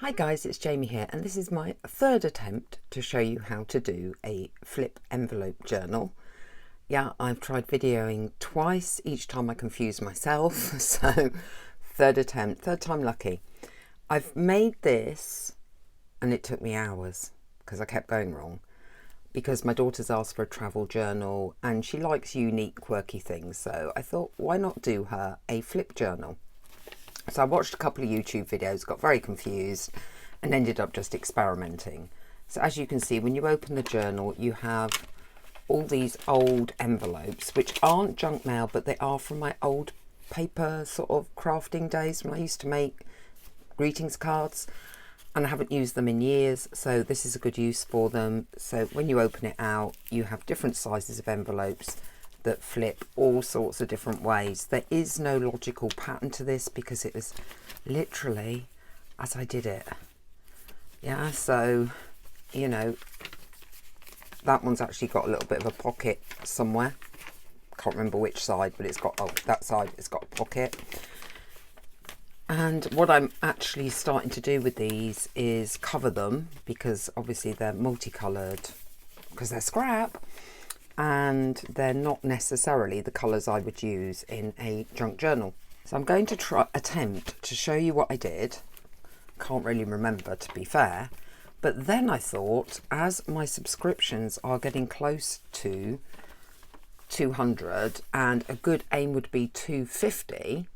Hi guys, it's Jamie here, and this is my third attempt to show you how to do a flip envelope journal. Yeah, I've tried videoing twice, each time I confuse myself, so third attempt, third time lucky. I've made this and it took me hours because I kept going wrong, because my daughter's asked for a travel journal and she likes unique, quirky things, so I thought, why not do her a flip journal? So I watched a couple of YouTube videos, got very confused and ended up just experimenting. So as you can see, when you open the journal, you have all these old envelopes, which aren't junk mail, but they are from my old paper sort of crafting days when I used to make greetings cards, and I haven't used them in years, so this is a good use for them. So when you open it out, you have different sizes of envelopes that flip all sorts of different ways. There is no logical pattern to this because it was literally as I did it. Yeah, so you know, that one's actually got a little bit of a pocket somewhere. Can't remember which side, but it's got, oh, that side, it's got a pocket. And what I'm actually starting to do with these is cover them, because obviously they're multicoloured because they're scrap, and they're not necessarily the colours I would use in a junk journal. So I'm going to attempt to show you what I did. Can't really remember, to be fair, but then I thought, as my subscriptions are getting close to 200 and a good aim would be 250,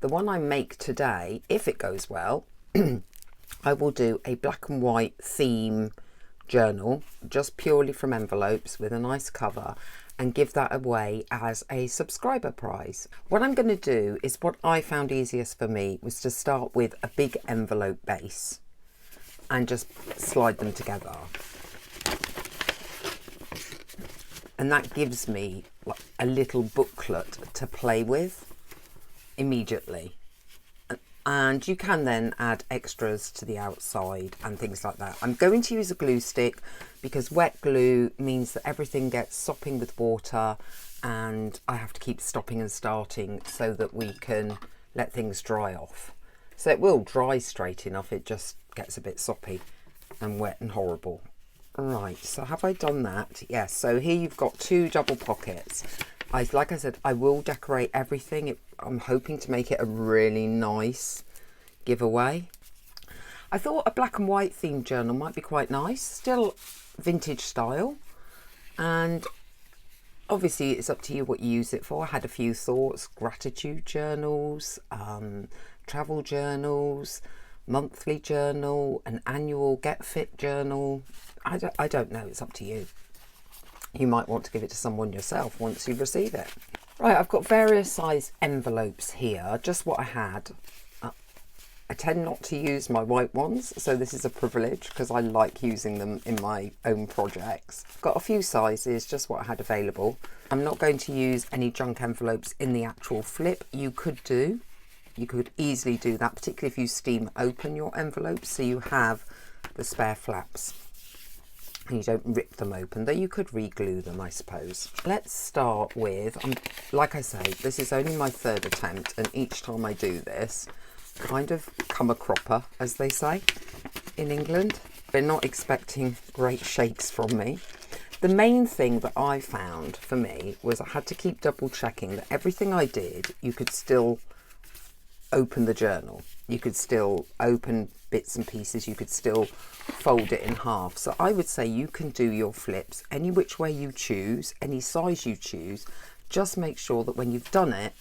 the one I make today, if it goes well, I will do a black and white theme journal just purely from envelopes with a nice cover and give that away as a subscriber prize. What I'm going to do is, what I found easiest for me was to start with a big envelope base and just slide them together, and that gives me like a little booklet to play with immediately. And you can then add extras to the outside and things like that. I'm going to use a glue stick because wet glue means that everything gets sopping with water, and I have to keep stopping and starting so that we can let things dry off. So it will dry straight enough, it just gets a bit soppy and wet and horrible. Right, so have I done that? Yes, so here you've got two double pockets. Like I said, I will decorate everything. I'm hoping to make it a really nice giveaway. I thought a black and white themed journal might be quite nice, still vintage style, and obviously it's up to you what you use it for. I had a few thoughts: gratitude journals, travel journals, monthly journal, an annual Get Fit journal. I don't know, it's up to you. You might want to give it to someone yourself once you receive it. Right, I've got various size envelopes here, just what I had. I tend not to use my white ones, so this is a privilege because I like using them in my own projects. Got a few sizes, just what I had available. I'm not going to use any junk envelopes in the actual flip. You could easily do that, particularly if you steam open your envelopes so you have the spare flaps and you don't rip them open, though you could re-glue them, I suppose. Let's start with, like I say, this is only my third attempt, and each time I do this, kind of come a cropper, as they say in England. They're not expecting great shakes from me. The main thing that I found for me was I had to keep double checking that everything I did, you could still open the journal. You could still open bits and pieces, you could still fold it in half. So I would say you can do your flips any which way you choose, any size you choose. Just make sure that when you've done it,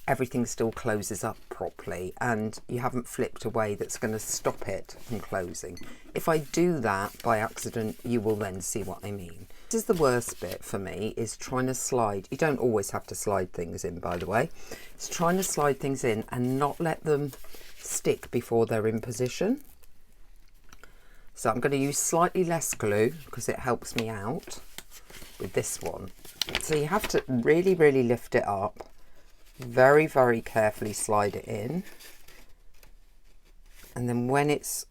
everything still closes up properly and you haven't flipped a way that's going to stop it from closing. If I do that by accident, you will then see what I mean. This is the worst bit for me, is trying to slide. You don't always have to slide things in, by the way. It's trying to slide things in and not let them stick before they're in position. So I'm going to use slightly less glue because it helps me out with this one. So you have to really, really lift it up. Very, very carefully slide it in. And then when it's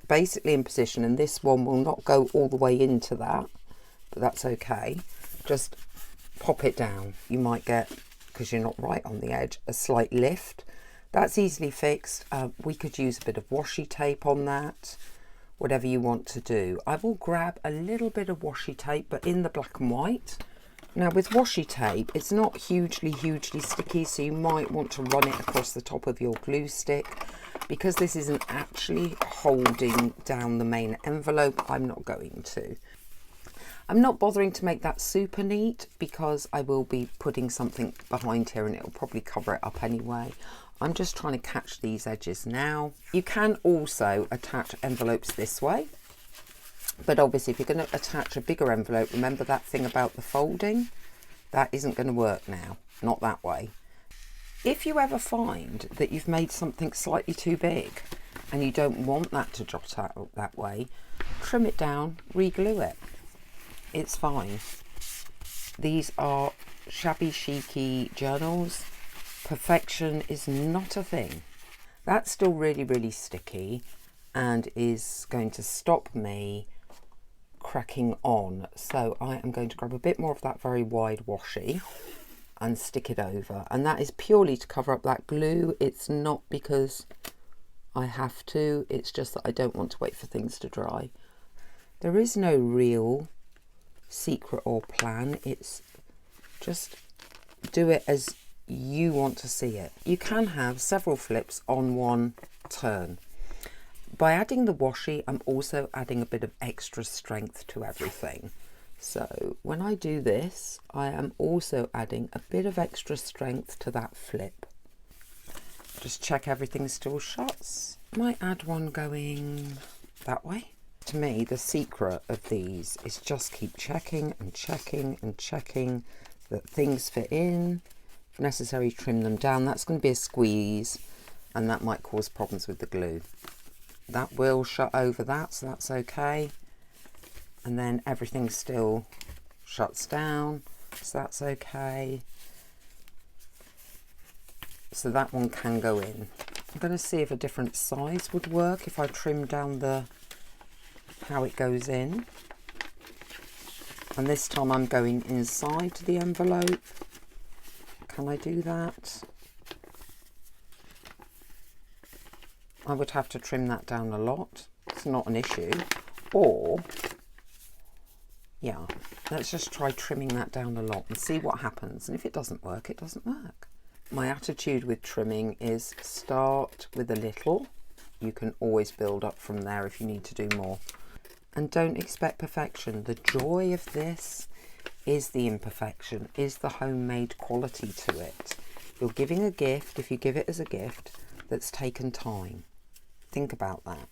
basically in position, and this one will not go all the way into that, but that's okay, just pop it down. You might get, because you're not right on the edge, a slight lift, That's easily fixed. We could use a bit of washi tape on that, whatever you want to do. I will grab a little bit of washi tape, but in the black and white. Now with washi tape, it's not hugely sticky, so you might want to run it across the top of your glue stick. Because this isn't actually holding down the main envelope, I'm not going to. I'm not bothering to make that super neat because I will be putting something behind here and it'll probably cover it up anyway. I'm just trying to catch these edges now. You can also attach envelopes this way, but obviously if you're going to attach a bigger envelope, remember that thing about the folding? That isn't going to work now, not that way. If you ever find that you've made something slightly too big and you don't want that to jot out that way, trim it down, re-glue it. It's fine. These are shabby chic-y journals. Perfection is not a thing. That's still really sticky and is going to stop me cracking on. So I am going to grab a bit more of that very wide washi and stick it over. And that is purely to cover up that glue. It's not because I have to. It's just that I don't want to wait for things to dry. There is no real secret or plan. It's just do it as you want to see it. You can have several flips on one turn. By adding the washi, I'm also adding a bit of extra strength to everything. So when I do this, I am also adding a bit of extra strength to that flip. Just check everything still shuts. Might add one going that way. To me, the secret of these is just keep checking and checking and checking that things fit in. If necessary, trim them down. That's going to be a squeeze and that might cause problems with the glue. That will shut over that, so that's okay. And then everything still shuts down, so that's okay. So that one can go in. I'm going to see if a different size would work if I trim down how it goes in. And this time I'm going inside the envelope. Can I do that? I would have to trim that down a lot. It's not an issue. Or, yeah, let's just try trimming that down a lot and see what happens. And if it doesn't work, it doesn't work. My attitude with trimming is start with a little. You can always build up from there if you need to do more. And don't expect perfection. The joy of this is the imperfection, is the homemade quality to it. You're giving a gift, if you give it as a gift, that's taken time. Think about that.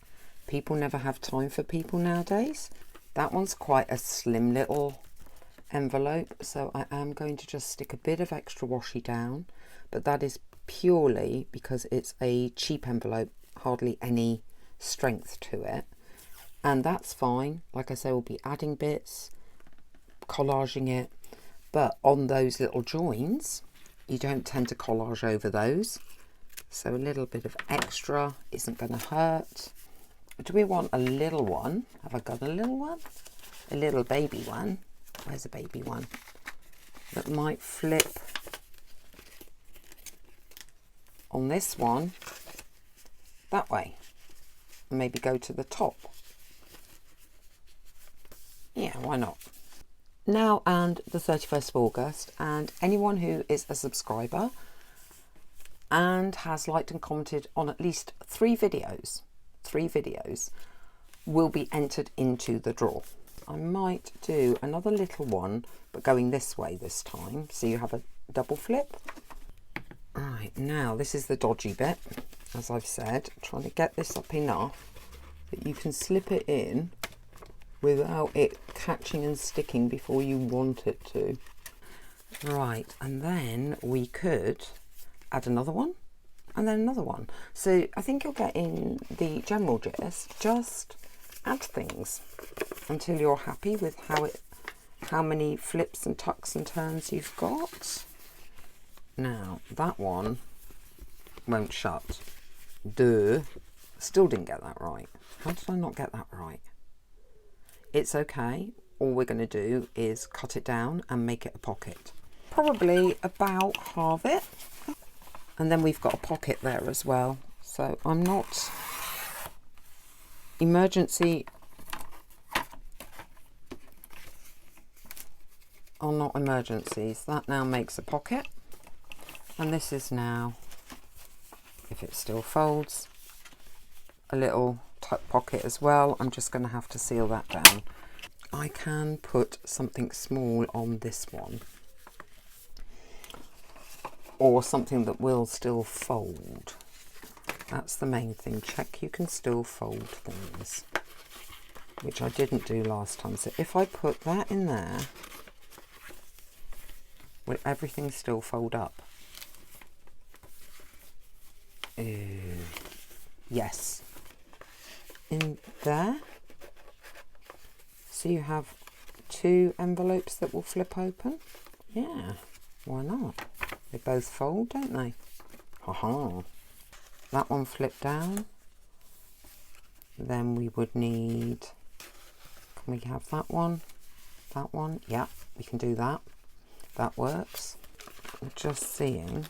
People never have time for people nowadays. That one's quite a slim little envelope, so I am going to just stick a bit of extra washi down, but that is purely because it's a cheap envelope, hardly any strength to it. And that's fine. Like I say, we'll be adding bits, collaging it, but on those little joins, you don't tend to collage over those. So a little bit of extra isn't going to hurt. Do we want a little one? Have I got a little one? A little baby one. Where's a baby one? That might flip on this one that way. And maybe go to the top. Yeah, why not? Now and the 31st of August, and anyone who is a subscriber and has liked and commented on at least three videos will be entered into the draw. I might do another little one, but going this way this time, so you have a double flip. Right, now this is the dodgy bit, as I've said, trying to get this up enough that you can slip it in without it catching and sticking before you want it to. Right, and then we could add another one and then another one. So I think you'll get in the general gist. Just add things until you're happy with how many flips and tucks and turns you've got. Now that one won't shut. Duh. Still didn't get that right. How did I not get that right? It's okay. All we're going to do is cut it down and make it a pocket. Probably about halve it. And then we've got a pocket there as well. So I'm not emergency are not emergencies. That now makes a pocket. And this is now, if it still folds, a little tuck pocket as well. I'm just going to have to seal that down. I can put something small on this one, or something that will still fold. That's the main thing. Check you can still fold things, which I didn't do last time. So if I put that in there, will everything still fold up? Yes. In there. So you have 2 envelopes that will flip open. Yeah, why not? They both fold, don't they? Haha. That one flipped down. Then we would need, can we have that one? That one? Yeah, we can do that. That works. I'm just seeing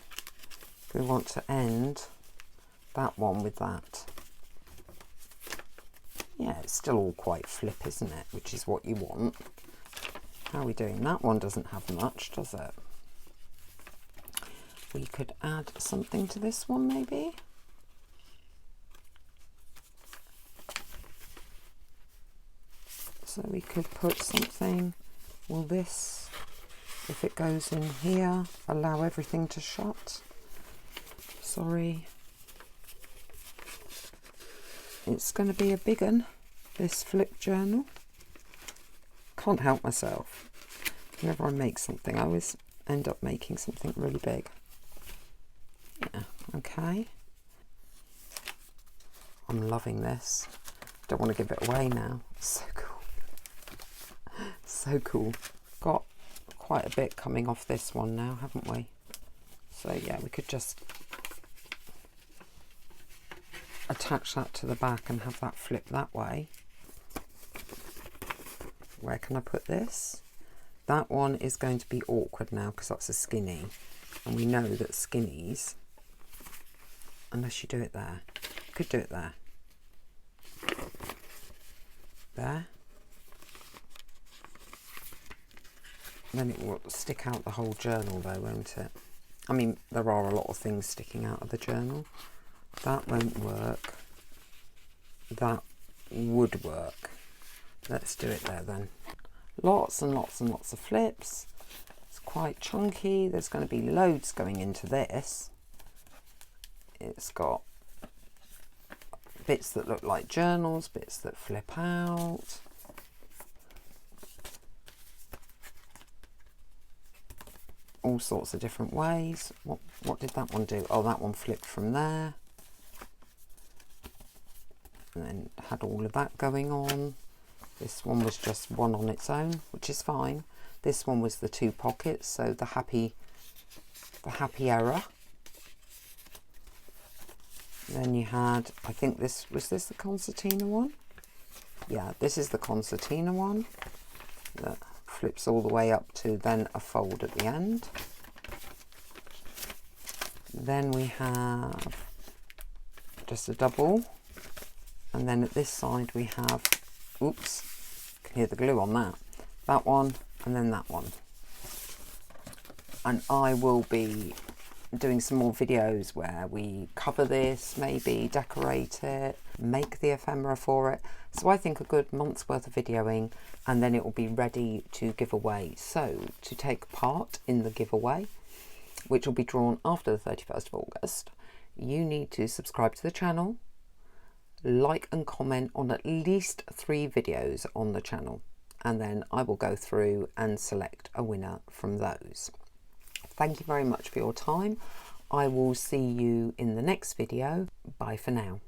if we want to end that one with that. Yeah, it's still all quite flip, isn't it? Which is what you want. How are we doing? That one doesn't have much, does it? We could add something to this one, maybe. So we could put something, will this, if it goes in here, allow everything to shut? Sorry. It's going to be a big one, this flip journal. Can't help myself. Whenever I make something, I always end up making something really big. Yeah, okay. I'm loving this. Don't want to give it away now. So cool. So cool. Got quite a bit coming off this one now, haven't we? So yeah, we could just attach that to the back and have that flip that way. Where can I put this? That one is going to be awkward now because that's a skinny, and we know that skinnies, unless you do it there, you could do it there. There. Then it will stick out the whole journal though, won't it? I mean, there are a lot of things sticking out of the journal. That won't work. That would work. Let's do it there then. Lots and lots and lots of flips. It's quite chunky. There's going to be loads going into this. It's got bits that look like journals, bits that flip out. All sorts of different ways. What did that one do? Oh, that one flipped from there. And then had all of that going on. This one was just one on its own, which is fine. This one was the 2 pockets, so the happy error. Then you had, I think this was the concertina one? Yeah, this is the concertina one that flips all the way up to then a fold at the end. Then we have just a double, and then at this side we have, oops, you can hear the glue on that one, and then that one. And I will be doing some more videos where we cover this, maybe decorate it, make the ephemera for it. So I think a good month's worth of videoing, and then it will be ready to give away. So to take part in the giveaway, which will be drawn after the 31st of August, you need to subscribe to the channel, like and comment on at least 3 videos on the channel, and then I will go through and select a winner from those. Thank you very much for your time. I will see you in the next video. Bye for now.